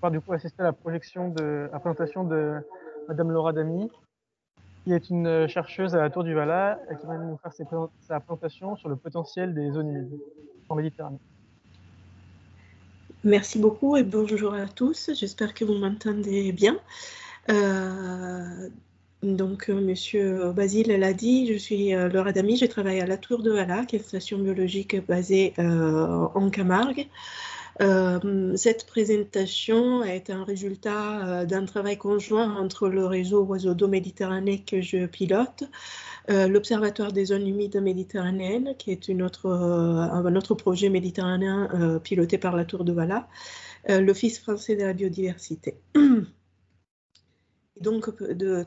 pouvoir du coup assister à la présentation de Madame Laura Damy, qui est une chercheuse à la Tour du Valat et qui va nous faire sa présentation sur le potentiel des zones humides en Méditerranée. Merci beaucoup et bonjour à tous. J'espère que vous m'entendez bien. Donc, Monsieur Basile l'a dit, je suis Laura Damy, je travaille à la Tour de Valat, qui est une station biologique basée en Camargue. Cette présentation est un résultat d'un travail conjoint entre le réseau Oiseaux d'eau Méditerranée que je pilote, l'Observatoire des zones humides méditerranéennes, qui est un autre projet méditerranéen piloté par la Tour de Valat, l'Office français de la biodiversité. Donc,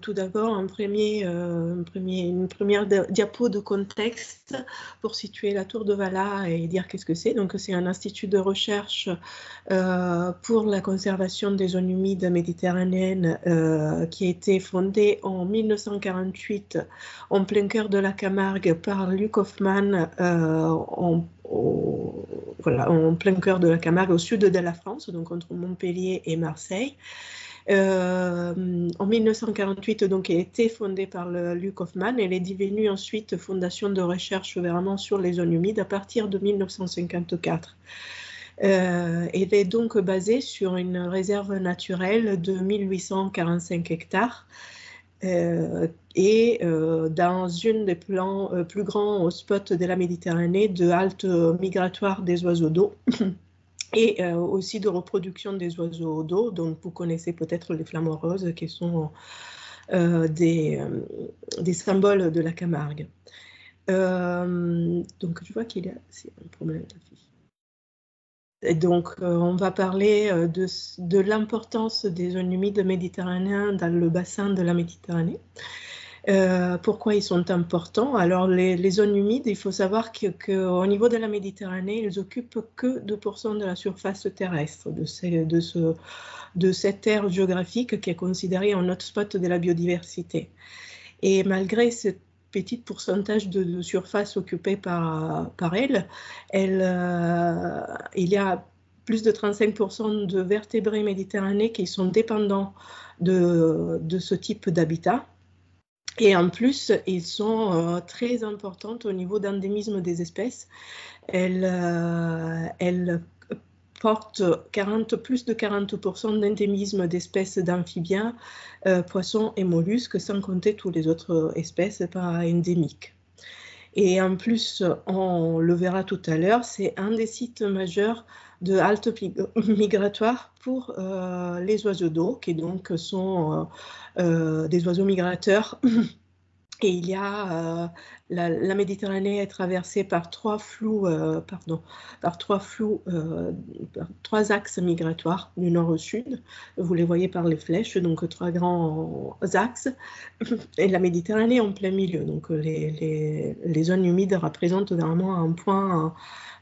tout d'abord, une première diapo de contexte pour situer la Tour de Valat et dire qu'est-ce que c'est. Donc, c'est un institut de recherche pour la conservation des zones humides méditerranéennes qui a été fondé en 1948 en plein cœur de la Camargue par Luc Hoffmann en plein cœur de la Camargue, au sud de la France, donc entre Montpellier et Marseille. En 1948, donc, elle a été fondée par Luc Hoffmann. Elle est devenue ensuite fondation de recherche vraiment sur les zones humides à partir de 1954. Elle est donc basée sur une réserve naturelle de 1845 hectares et dans une des plus grands spots de la Méditerranée de halte migratoire des oiseaux d'eau. Et aussi de reproduction des oiseaux d'eau, donc vous connaissez peut-être les flamants roses qui sont des symboles de la Camargue. Donc je vois qu'il y a un problème d'affiche. Et donc on va parler de l'importance des zones humides méditerranéennes dans le bassin de la Méditerranée. Pourquoi ils sont importants? Alors, les zones humides, il faut savoir qu'au niveau de la Méditerranée, ils occupent que 2% de la surface terrestre, de cette aire géographique qui est considérée un hotspot de la biodiversité. Et malgré ce petit pourcentage de surface occupée par elle, il y a plus de 35% de vertébrés méditerranéens qui sont dépendants de ce type d'habitat. Et en plus, ils sont très importantes au niveau d'endémisme des espèces. Elles portent plus de 40% d'endémisme d'espèces d'amphibiens, poissons et mollusques, sans compter toutes les autres espèces pas endémiques. Et en plus, on le verra tout à l'heure, c'est un des sites majeurs de halte migratoire pour les oiseaux d'eau, qui donc sont des oiseaux migrateurs. Et il y a la Méditerranée est traversée par trois axes migratoires du nord au sud. Vous les voyez par les flèches, donc 3 grands axes. Et la Méditerranée en plein milieu. Donc les zones humides représentent vraiment un point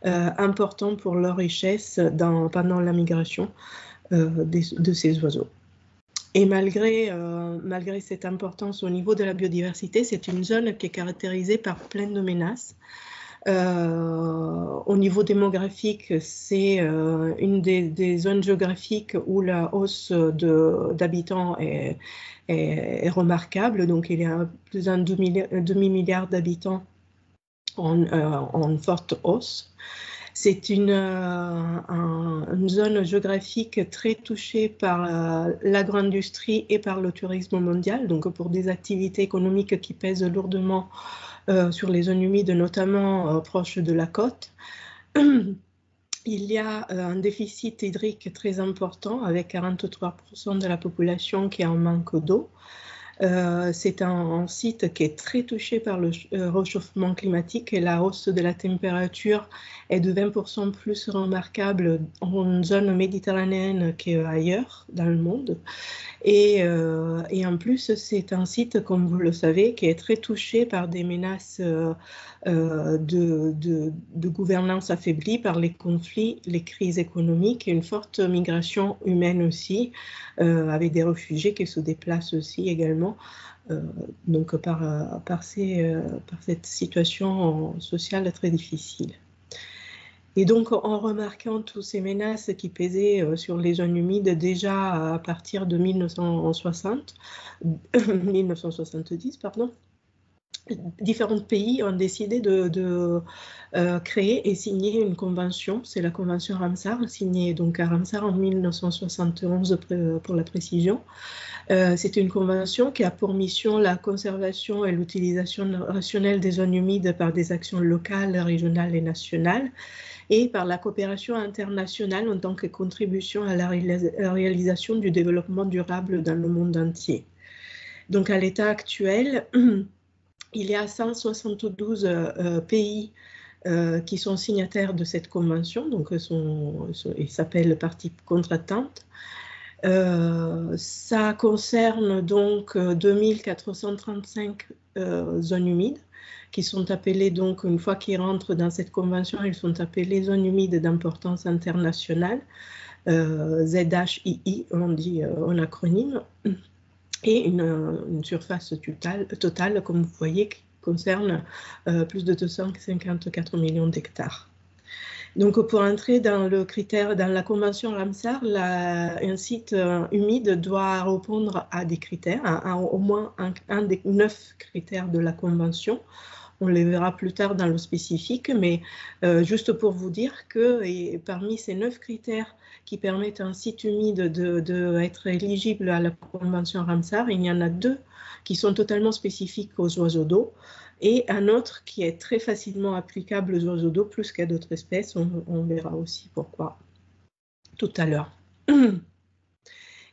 important pour leur richesse pendant la migration de ces oiseaux. Et malgré cette importance au niveau de la biodiversité, c'est une zone qui est caractérisée par plein de menaces. Au niveau démographique, c'est une des zones géographiques où la hausse d'habitants est remarquable. Donc, il y a plus d'un demi-milliard d'habitants en forte hausse. C'est une zone géographique très touchée par l'agro-industrie et par le tourisme mondial, donc pour des activités économiques qui pèsent lourdement sur les zones humides, notamment proches de la côte. Il y a un déficit hydrique très important, avec 43% de la population qui est en manque d'eau. C'est un site qui est très touché par le réchauffement climatique et la hausse de la température est de 20% plus remarquable en zone méditerranéenne qu'ailleurs dans le monde. Et en plus, c'est un site, comme vous le savez, qui est très touché par des menaces de gouvernance affaiblie par les conflits, les crises économiques et une forte migration humaine aussi, avec des réfugiés qui se déplacent aussi également, donc par cette situation sociale très difficile. Et donc, en remarquant toutes ces menaces qui pesaient sur les zones humides déjà à partir de 1970, pardon, différents pays ont décidé de créer et signer une convention. C'est la convention Ramsar, signée donc à Ramsar en 1971 pour la précision. C'est une convention qui a pour mission la conservation et l'utilisation rationnelle des zones humides par des actions locales, régionales et nationales, et par la coopération internationale en tant que contribution à la réalisation du développement durable dans le monde entier. Donc à l'état actuel, il y a 172 pays qui sont signataires de cette convention, donc ils s'appellent parties contractantes. Ça concerne donc 2435 zones humides qui sont appelées, donc une fois qu'ils rentrent dans cette convention, ils sont appelés zones humides d'importance internationale, ZHII, on dit en acronyme, et une surface totale, comme vous voyez, qui concerne plus de 254 millions d'hectares. Donc, pour entrer dans le critère, dans la convention Ramsar, un site humide doit répondre à des critères, au moins un des 9 critères de la convention. On les verra plus tard dans le spécifique, mais juste pour vous dire que parmi ces 9 critères qui permettent à un site humide d'être éligible à la convention Ramsar, il y en a 2 qui sont totalement spécifiques aux oiseaux d'eau, et un autre qui est très facilement applicable aux oiseaux d'eau plus qu'à d'autres espèces. On verra aussi pourquoi tout à l'heure.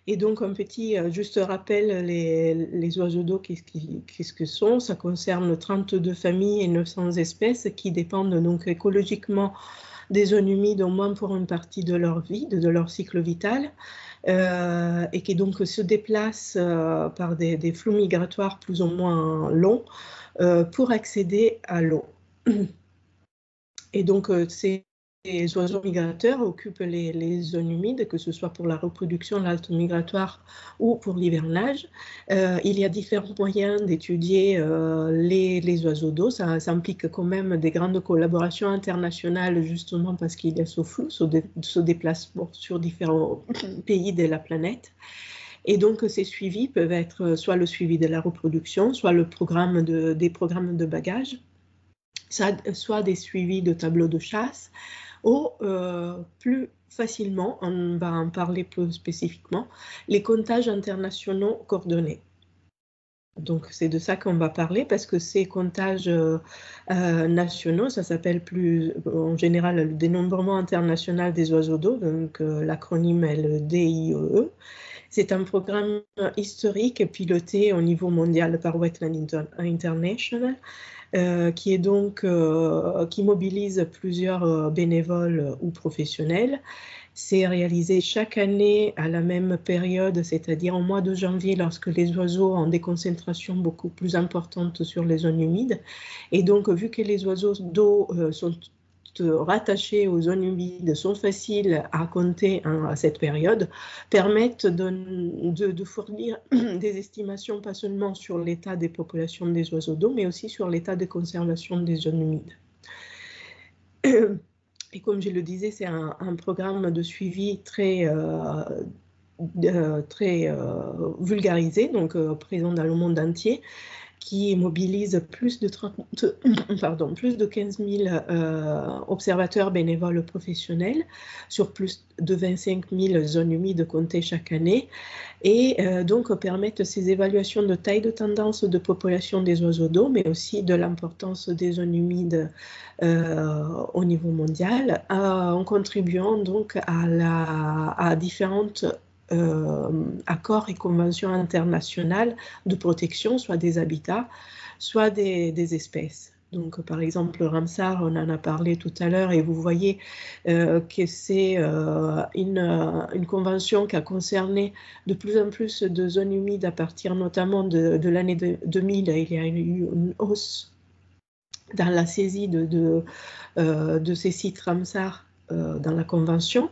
Et donc, un petit juste rappel, les oiseaux d'eau, qu'est-ce que sont? Ça concerne 32 familles et 900 espèces qui dépendent donc écologiquement des zones humides au moins pour une partie de leur vie, de leur cycle vital, et qui donc se déplacent par des flux migratoires plus ou moins longs pour accéder à l'eau. Et donc, ces oiseaux migrateurs occupent les zones humides, que ce soit pour la reproduction, l'halte migratoire ou pour l'hivernage. Il y a différents moyens d'étudier les oiseaux d'eau. Ça implique quand même des grandes collaborations internationales, justement parce qu'il y a ce flou, ce déplacement sur différents pays de la planète. Et donc, ces suivis peuvent être soit le suivi de la reproduction, soit des programmes de bagages, soit des suivis de tableaux de chasse, ou plus facilement, on va en parler plus spécifiquement, les comptages internationaux coordonnés. Donc, c'est de ça qu'on va parler, parce que ces comptages nationaux, ça s'appelle en général le dénombrement international des oiseaux d'eau, donc l'acronyme est le DIEE. C'est un programme historique piloté au niveau mondial par Wetland International, qui mobilise plusieurs bénévoles ou professionnels. C'est réalisé chaque année à la même période, c'est-à-dire au mois de janvier, lorsque les oiseaux ont des concentrations beaucoup plus importantes sur les zones humides. Et donc, vu que les oiseaux d'eau sont rattachés aux zones humides, sont faciles à compter à cette période, permettent de fournir des estimations pas seulement sur l'état des populations des oiseaux d'eau, mais aussi sur l'état de conservation des zones humides. Et comme je le disais, c'est un programme de suivi très vulgarisé, donc présent dans le monde entier, qui mobilise plus de 15 000 observateurs bénévoles professionnels sur plus de 25 000 zones humides comptées chaque année, et donc permettent ces évaluations de taille de tendance de population des oiseaux d'eau, mais aussi de l'importance des zones humides au niveau mondial, en contribuant donc à différentes accords et conventions internationales de protection, soit des habitats, soit des espèces. Donc, par exemple, Ramsar, on en a parlé tout à l'heure, et vous voyez que c'est une convention qui a concerné de plus en plus de zones humides à partir notamment de l'année 2000. Il y a eu une hausse dans la saisie de ces sites Ramsar dans la convention.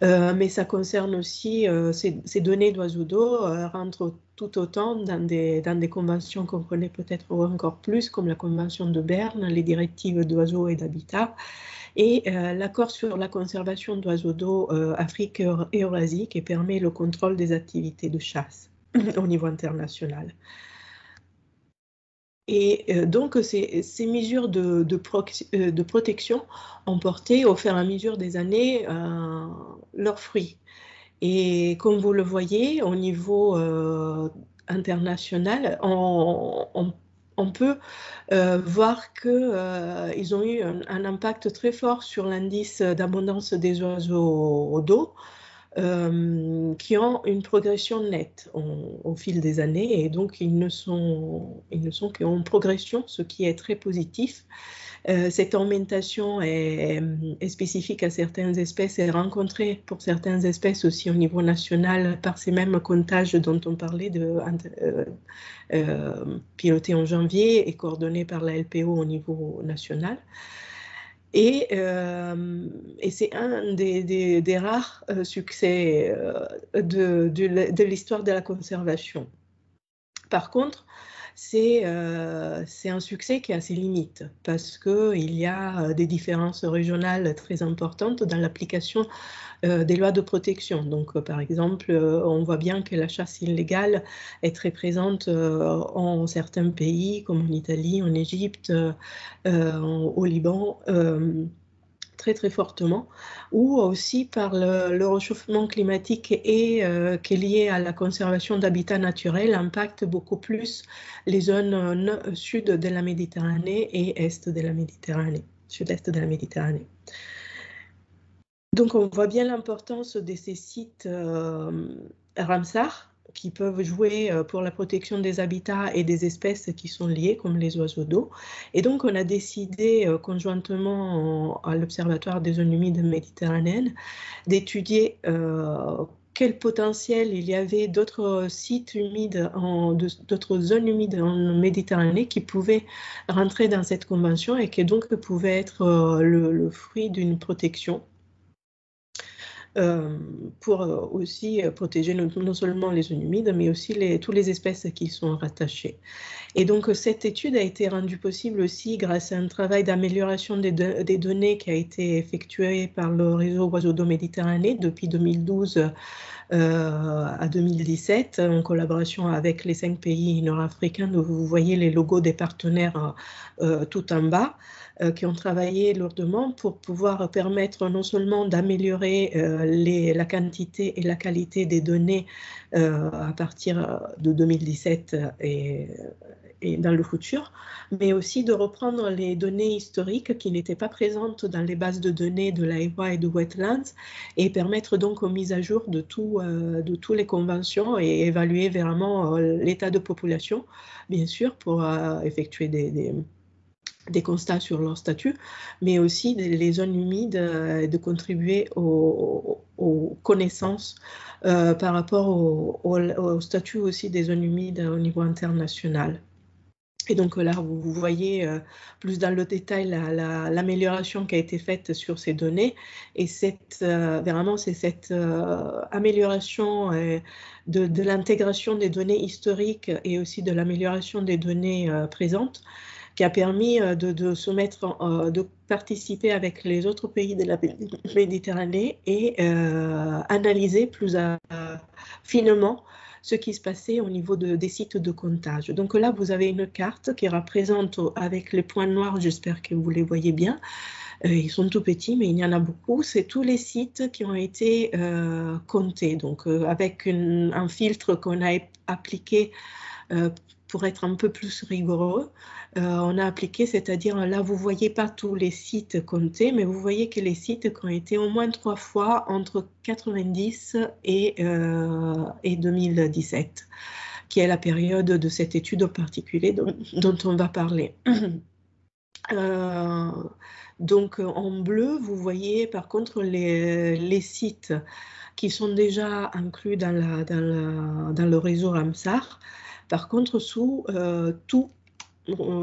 mais ça concerne aussi ces données d'oiseaux d'eau rentrent tout autant dans des conventions qu'on connaît peut-être encore plus, comme la Convention de Berne, les directives d'oiseaux et d'habitat, et l'accord sur la conservation d'oiseaux d'eau Afrique et Eurasie, qui permet le contrôle des activités de chasse au niveau international. Et donc, ces mesures de protection ont porté au fur et à mesure des années leurs fruits. Et comme vous le voyez, au niveau international, on peut voir qu'ils ont eu un impact très fort sur l'indice d'abondance des oiseaux d'eau, qui ont une progression nette au fil des années, et donc ils ne sont qu'en progression, ce qui est très positif. Cette augmentation est spécifique à certaines espèces et rencontrée pour certaines espèces aussi au niveau national par ces mêmes comptages dont on parlait, pilotés en janvier et coordonnés par la LPO au niveau national. Et c'est un des rares succès de l'histoire de la conservation. Par contre, c'est un succès qui a ses limites parce qu'il y a des différences régionales très importantes dans l'application des lois de protection. Donc, par exemple, on voit bien que la chasse illégale est très présente en certains pays, comme en Italie, en Égypte, au Liban, très très fortement, ou aussi par le réchauffement climatique et qui est lié à la conservation d'habitats naturels, impacte beaucoup plus les zones sud de la Méditerranée et est de la Méditerranée, sud-est de la Méditerranée. Donc on voit bien l'importance de ces sites Ramsar, qui peuvent jouer pour la protection des habitats et des espèces qui sont liées, comme les oiseaux d'eau. Et donc, on a décidé conjointement à l'Observatoire des zones humides méditerranéennes d'étudier quel potentiel il y avait d'autres sites humides, d'autres zones humides en Méditerranée qui pouvaient rentrer dans cette convention et qui donc pouvaient être le fruit d'une protection. Pour aussi protéger non seulement les zones humides, mais aussi toutes les espèces qui y sont rattachées. Et donc, cette étude a été rendue possible aussi grâce à un travail d'amélioration des données qui a été effectué par le réseau Oiseaux d'eau Méditerranée depuis 2012 à 2017, en collaboration avec les 5 pays nord-africains. Vous voyez les logos des partenaires tout en bas, qui ont travaillé lourdement pour pouvoir permettre non seulement d'améliorer la quantité et la qualité des données à partir de 2017 et dans le futur, mais aussi de reprendre les données historiques qui n'étaient pas présentes dans les bases de données de l'AEWA et de Wetlands et permettre donc aux mises à jour de toutes les conventions et évaluer vraiment l'état de population, bien sûr, pour effectuer des constats sur leur statut, mais aussi les zones humides, de contribuer aux connaissances par rapport au statut aussi des zones humides au niveau international. Et donc là, vous voyez plus dans le détail l'amélioration qui a été faite sur ces données. Et vraiment, c'est cette amélioration de l'intégration des données historiques et aussi de l'amélioration des données présentes qui a permis de participer avec les autres pays de la Méditerranée et analyser plus finement ce qui se passait au niveau des sites de comptage. Donc là, vous avez une carte qui représente avec les points noirs, j'espère que vous les voyez bien. Ils sont tout petits, mais il y en a beaucoup. C'est tous les sites qui ont été comptés. Donc avec un filtre qu'on a appliqué pour être un peu plus rigoureux, on a appliqué, c'est-à-dire là, vous ne voyez pas tous les sites comptés, mais vous voyez que les sites qui ont été au moins 3 fois entre 90 et 2017, qui est la période de cette étude en particulier dont on va parler. Donc, en bleu, vous voyez par contre les sites qui sont déjà inclus dans le réseau Ramsar. Par contre, sous tout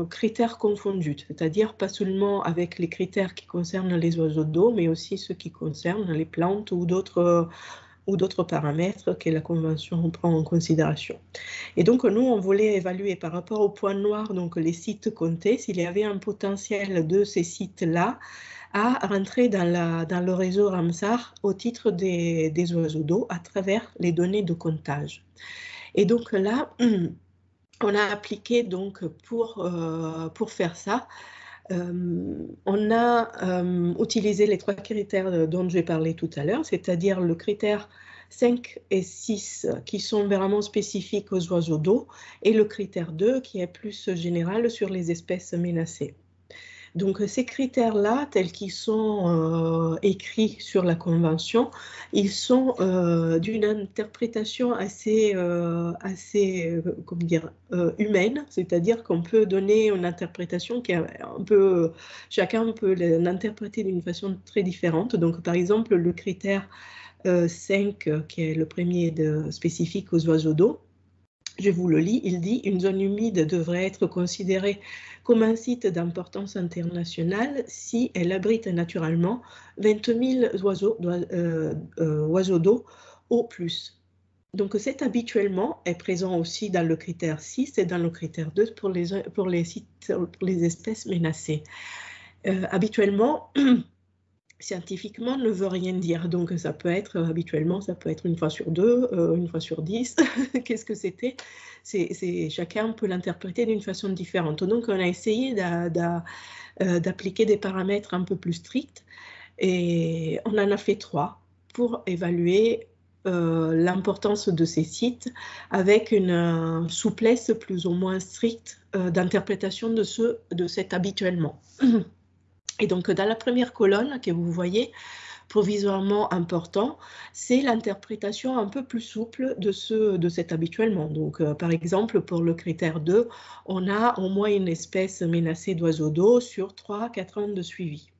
critères confondus, c'est-à-dire pas seulement avec les critères qui concernent les oiseaux d'eau, mais aussi ceux qui concernent les plantes ou d'autres paramètres que la Convention prend en considération. Et donc, nous, on voulait évaluer par rapport au point noir, donc les sites comptés, s'il y avait un potentiel de ces sites-là à rentrer dans le réseau Ramsar au titre des oiseaux d'eau à travers les données de comptage. Et donc là, on a appliqué donc pour faire ça, on a utilisé les 3 critères dont j'ai parlé tout à l'heure, c'est-à-dire le critère 5 et 6 qui sont vraiment spécifiques aux oiseaux d'eau et le critère 2 qui est plus général sur les espèces menacées. Donc ces critères-là, tels qu'ils sont écrits sur la Convention, ils sont d'une interprétation assez humaine, c'est-à-dire qu'on peut donner une interprétation qui est un peu, chacun peut l'interpréter d'une façon très différente. Donc par exemple, le critère 5, qui est le premier spécifique aux oiseaux d'eau, je vous le lis, il dit « Une zone humide devrait être considérée comme un site d'importance internationale si elle abrite naturellement 20 000 oiseaux d'eau au plus ». Donc cet habituellement est présent aussi dans le critère 6 et dans le critère 2 pour les espèces menacées. Habituellement, scientifiquement ne veut rien dire, donc ça peut être habituellement, ça peut être une fois sur 2, une fois sur 10, qu'est-ce que c'était? Chacun peut l'interpréter d'une façon différente. Donc on a essayé d'appliquer des paramètres un peu plus stricts et on en a fait 3 pour évaluer l'importance de ces sites avec une souplesse plus ou moins stricte d'interprétation de cet habituellement. Et donc, dans la première colonne que vous voyez, provisoirement important, c'est l'interprétation un peu plus souple de cet habituellement. Donc, par exemple, pour le critère 2, on a au moins une espèce menacée d'oiseaux d'eau sur 3-4 ans de suivi.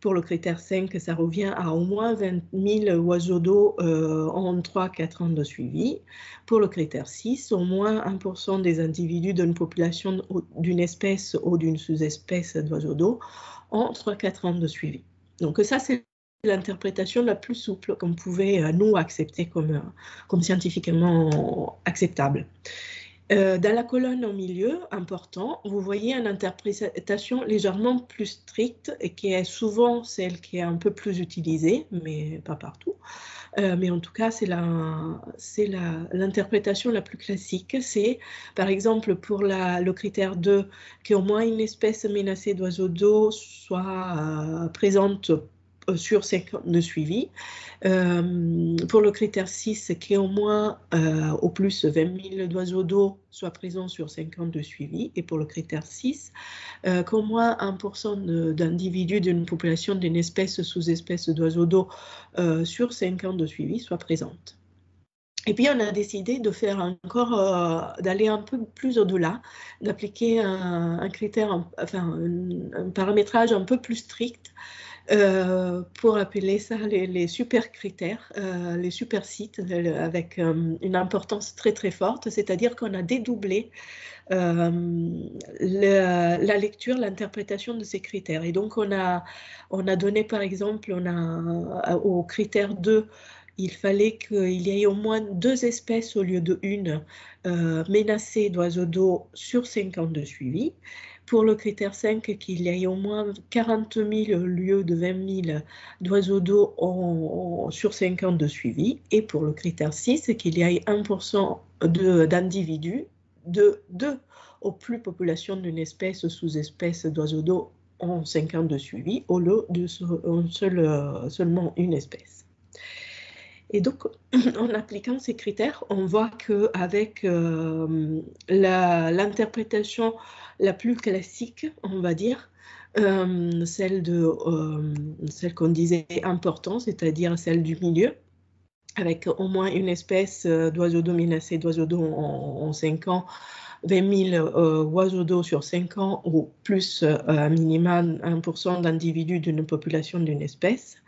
Pour le critère 5, ça revient à au moins 20 000 oiseaux d'eau en 3-4 ans de suivi. Pour le critère 6, au moins 1% des individus d'une population d'une espèce ou d'une sous-espèce d'oiseaux d'eau en 3-4 ans de suivi. Donc ça, c'est l'interprétation la plus souple qu'on pouvait, nous, accepter comme scientifiquement acceptable. Dans la colonne au milieu, important, vous voyez une interprétation légèrement plus stricte et qui est souvent celle qui est un peu plus utilisée, mais pas partout. Mais en tout cas, c'est l'interprétation la plus classique. C'est, par exemple, pour le critère 2, qu'au moins une espèce menacée d'oiseaux d'eau soit présente sur 5 ans de suivi. Pour le critère 6, qu'au moins au plus 20 000 oiseaux d'eau soient présents sur 5 ans de suivi. Et pour le critère 6, qu'au moins 1% d'individus d'une population d'une espèce sous-espèce d'oiseaux d'eau sur 5 ans de suivi soient présentes. Et puis on a décidé de faire encore, d'aller un peu plus au-delà, d'appliquer un critère, enfin un paramétrage un peu plus strict pour appeler ça les super critères, les super sites avec une importance très très forte, c'est-à-dire qu'on a dédoublé la lecture, l'interprétation de ces critères. Et donc on a donné par exemple, au critère 2, il fallait qu'il y ait au moins 2 espèces au lieu de une menacées d'oiseaux d'eau sur 5 ans de suivi. Pour le critère 5, qu'il y ait au moins 40 000 au lieu de 20 000 d'oiseaux d'eau sur 5 ans de suivi. Et pour le critère 6, qu'il y ait 1% d'individus de 2 au plus population d'une espèce sous-espèce d'oiseaux d'eau en 5 ans de suivi, au lieu de seulement une espèce. Et donc, en appliquant ces critères, on voit qu'avec l'interprétation la plus classique, on va dire, celle qu'on disait important, c'est-à-dire celle du milieu, avec au moins une espèce d'oiseaux d'eau menacés d'oiseaux d'eau en 5 ans, 20 000 oiseaux d'eau sur 5 ans, ou plus un minimum 1% d'individus d'une population d'une espèce.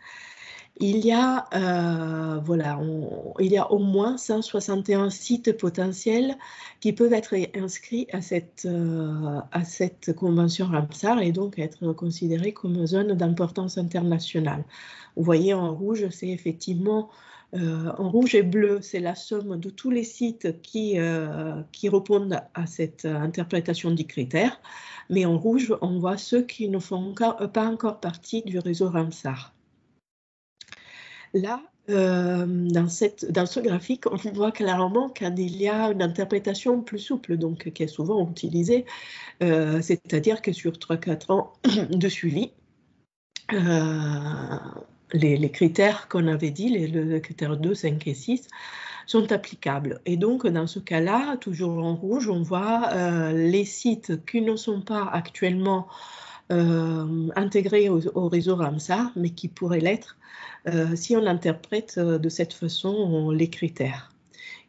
il y a, il y a au moins 161 sites potentiels qui peuvent être inscrits à cette convention Ramsar et donc être considérés comme zone d'importance internationale. Vous voyez en rouge, c'est effectivement, en rouge et bleu, c'est la somme de tous les sites qui répondent à cette interprétation du critère, mais en rouge, on voit ceux qui ne font pas encore partie du réseau Ramsar. Là, dans ce graphique, on voit clairement qu'il y a une interprétation plus souple, donc qui est souvent utilisée, c'est-à-dire que sur 3-4 ans de suivi, les critères qu'on avait dit, les critères 2, 5 et 6, sont applicables. Et donc, dans ce cas-là, toujours en rouge, on voit les sites qui ne sont pas actuellement intégrés au réseau Ramsar, mais qui pourraient l'être si on interprète de cette façon les critères.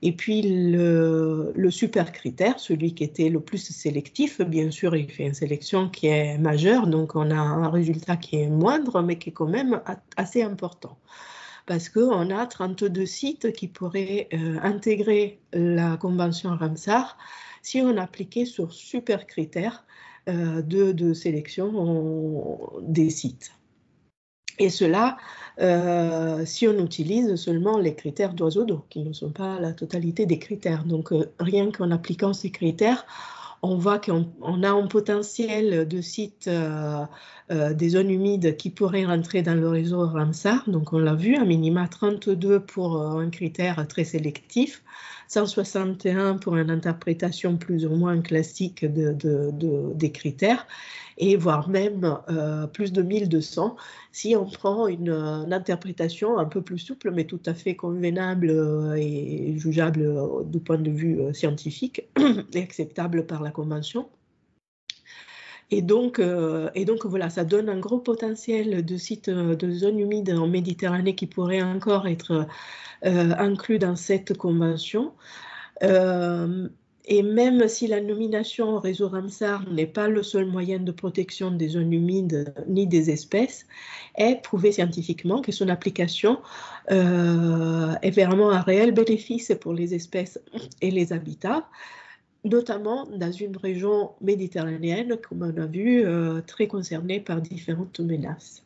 Et puis le super critère, celui qui était le plus sélectif, bien sûr, il fait une sélection qui est majeure, donc on a un résultat qui est moindre, mais qui est quand même assez important. Parce qu'on a 32 sites qui pourraient intégrer la convention Ramsar si on appliquait sur super critères de sélection des sites. Et cela, si on utilise seulement les critères d'oiseaux d'eau, qui ne sont pas la totalité des critères. Donc, rien qu'en appliquant ces critères, on voit qu'on a un potentiel de sites des zones humides qui pourraient rentrer dans le réseau Ramsar. Donc, on l'a vu, à minima 32 pour un critère très sélectif, 161 pour une interprétation plus ou moins classique des critères, et voire même plus de 1200 si on prend une interprétation un peu plus souple, mais tout à fait convenable et jugeable du point de vue scientifique et acceptable par la Convention. Et donc voilà, ça donne un gros potentiel de sites de zones humides en Méditerranée qui pourraient encore être inclus dans cette convention. Et même si la nomination au réseau Ramsar n'est pas le seul moyen de protection des zones humides ni des espèces, est prouvé scientifiquement que son application est vraiment un réel bénéfice pour les espèces et les habitats, notamment dans une région méditerranéenne, comme on a vu, très concernée par différentes menaces.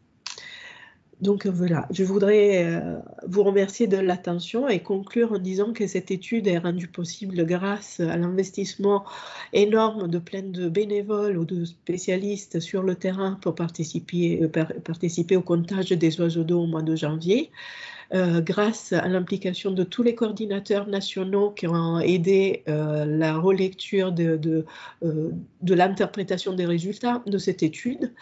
Donc voilà, je voudrais vous remercier de l'attention et conclure en disant que cette étude est rendue possible grâce à l'investissement énorme de plein de bénévoles ou de spécialistes sur le terrain pour participer au comptage des oiseaux d'eau au mois de janvier. Grâce à l'implication de tous les coordinateurs nationaux qui ont aidé la relecture de l'interprétation des résultats de cette étude,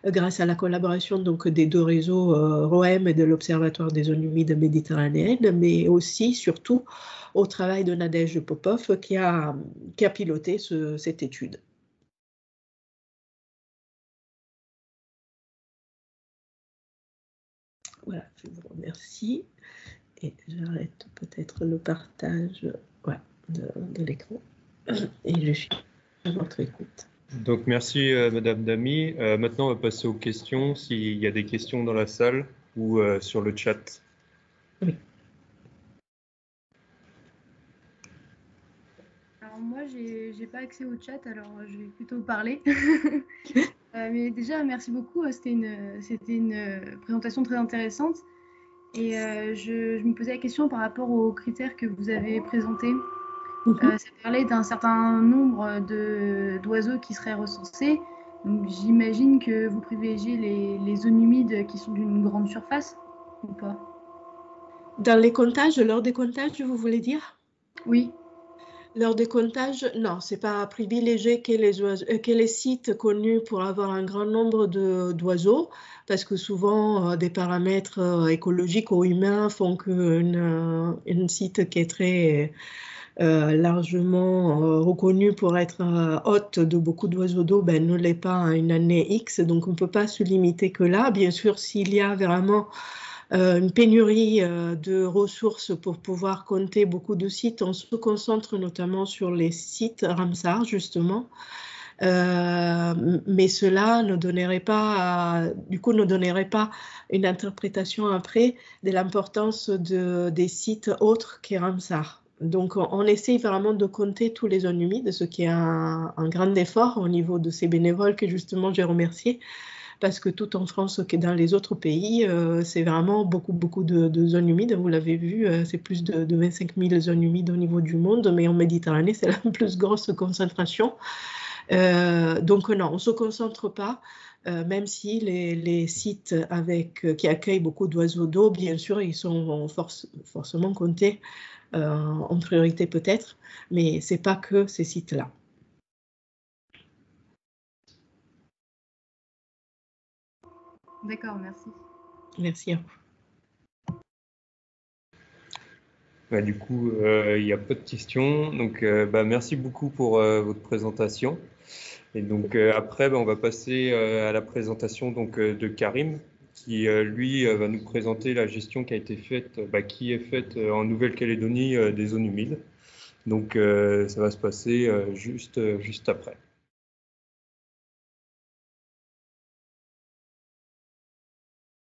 grâce à la collaboration donc, des deux réseaux ROEM et de l'Observatoire des zones humides méditerranéennes, mais aussi, surtout, au travail de Nadège Popov qui a piloté cette étude. Voilà, je vous remercie. Et j'arrête peut-être le partage de l'écran. Et je suis à votre écoute. Donc merci Madame Damy. Maintenant on va passer aux questions, s'il y a des questions dans la salle ou sur le chat. Oui. Alors moi j'ai pas accès au chat, alors je vais plutôt parler. Mais déjà merci beaucoup, c'était une présentation très intéressante. Et je me posais la question par rapport aux critères que vous avez présentés. Ça parlait d'un certain nombre d'oiseaux qui seraient recensés. J'imagine que vous privilégiez les zones humides qui sont d'une grande surface, ou pas? Dans les comptages, lors des comptages, vous voulez dire? Oui. Lors des comptages, non, c'est pas privilégié que les sites connus pour avoir un grand nombre d'oiseaux, parce que souvent des paramètres écologiques ou humains font qu'un site qui est très largement reconnu pour être hôte de beaucoup d'oiseaux d'eau, ne l'est pas à une année X, donc on ne peut pas se limiter que là. Bien sûr, s'il y a vraiment une pénurie de ressources pour pouvoir compter beaucoup de sites, on se concentre notamment sur les sites Ramsar, justement. Mais cela ne donnerait pas, du coup, ne donnerait pas une interprétation après de l'importance des sites autres que Ramsar. Donc, on essaye vraiment de compter tous les zones humides, ce qui est un grand effort au niveau de ces bénévoles que justement j'ai remerciés, parce que tout en France que dans les autres pays, c'est vraiment beaucoup de zones humides. Vous l'avez vu, c'est plus de 25 000 zones humides au niveau du monde, mais en Méditerranée, c'est la plus grosse concentration. Donc non, on ne se concentre pas, même si les sites qui accueillent beaucoup d'oiseaux d'eau, bien sûr, ils sont forcément comptés en priorité peut-être, mais ce n'est pas que ces sites-là. D'accord, merci. Merci à vous. Bah, du coup, il n'y a pas de questions. Donc, merci beaucoup pour votre présentation. Et donc, après, on va passer à la présentation de Karim, qui, lui, va nous présenter la gestion qui a été faite, qui est faite en Nouvelle-Calédonie des zones humides. Donc, ça va se passer juste après.